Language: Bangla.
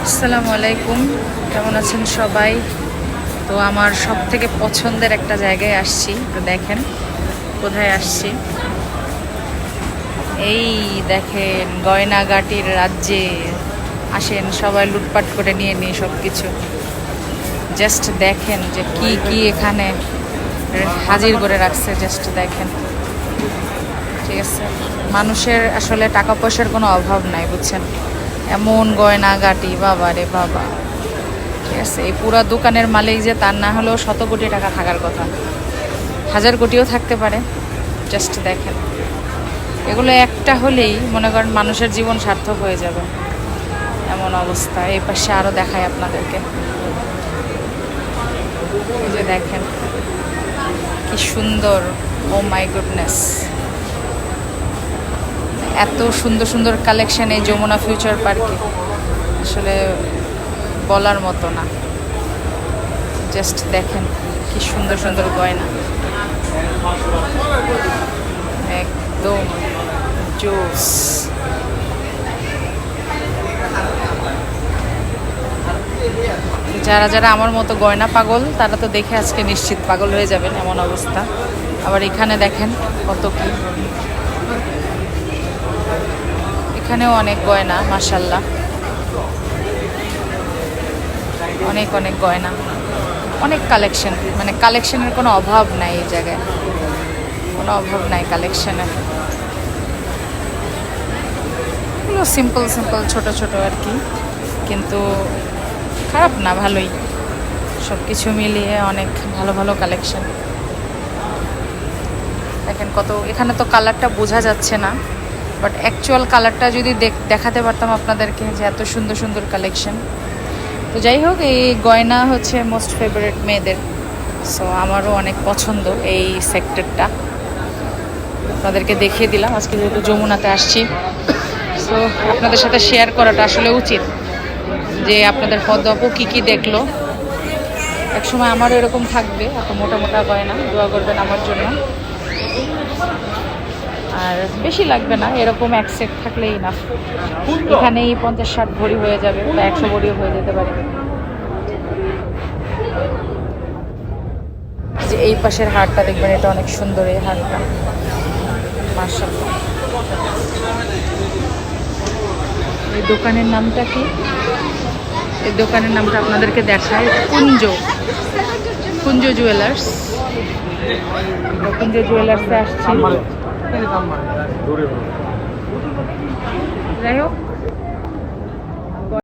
আসসালামু আলাইকুম, কেমন আছেন সবাই? তো আমার সব থেকে পছন্দের একটা জায়গায় আসছি। তো দেখেন কোথায় আসছি। এই দেখেন গয়নাগাটির রাজ্যে। আসেন সবাই লুটপাট করে নিয়ে নিই সব কিছু। জাস্ট দেখেন যে কি কি এখানে হাজির করে রাখছে, জাস্ট দেখেন। ঠিক আছে, মানুষের আসলে টাকা পয়সার কোনো অভাব নাই, বুঝছেন? এমন গয়নাগাটি, বাবা রে বাবা। ঠিক আছে, এই পুরো দোকানের মালিক যে তার না হলেও শত কোটি টাকা থাকার কথা, হাজার কোটিও থাকতে পারে। জাস্ট দেখেন, এগুলো একটা হলেই মনে করেন মানুষের জীবন সার্থক হয়ে যাবে, এমন অবস্থা। এই পাশে আরও দেখায় আপনাদেরকে। এই যে দেখেন কি সুন্দর, ও মাই গুডনেস। এত সুন্দর সুন্দর কালেকশন এই যমুনা ফিউচার পার্কে, আসলে বলার মতো না। জাস্ট দেখেন কি সুন্দর সুন্দর গয়না, একদম জোস। যারা যারা আমার মতো গয়না পাগল তারা তো দেখে আজকে নিশ্চিত পাগল হয়ে যাবেন, এমন অবস্থা। আবার এখানে দেখেন কত কি, এখানেও অনেক গয়না, মাশাল্লাহ, অনেক অনেক গয়না, অনেক কালেকশন। মানে কালেকশনের কোনো অভাব নাই এই জায়গায়, কোনো অভাব নাই কালেকশনের। এগুলো সিম্পল সিম্পল ছোট ছোট আর কি, কিন্তু খারাপ না, ভালোই। সব কিছু মিলিয়ে অনেক ভালো ভালো কালেকশন। দেখেন কত, এখানে তো কালারটা বোঝা যাচ্ছে না, বাট অ্যাকচুয়াল কালারটা যদি দেখাতে পারতাম আপনাদেরকে, যে এত সুন্দর সুন্দর কালেকশন। তো যাই হোক, এই গয়না হচ্ছে মোস্ট ফেভারিট মেয়েদের। সো আমারও অনেক পছন্দ এই সেক্টরটা। আপনাদেরকে দেখিয়ে দিলাম আজকে যেহেতু যমুনাতে আসছি। সো আপনাদের সাথে শেয়ার করাটা আসলে উচিত, যে আপনাদের পদ্মাপু কী কী দেখলো। একসময় আমারও এরকম থাকবে, এত মোটা মোটা গয়না। দোয়া করবেন আমার জন্য। আর বেশি লাগবে না, এরকম এক সেট থাকলেই না। এখানেই 50-60 ভরি হয়ে যাবে, বা 100 ভরিও হয়ে যেতে পারে। যে এই পাশের হারটা দেখবেন, এটা অনেক সুন্দর। এই হারটা মাশাআল্লাহ। এই দোকানের নামটা কি? এই দোকানের নামটা আপনাদেরকে দেখায়, কুঞ্জ, কুঞ্জ জুয়েলার্স। কুঞ্জ জুয়েলার্সে আসছি। যাই হোক,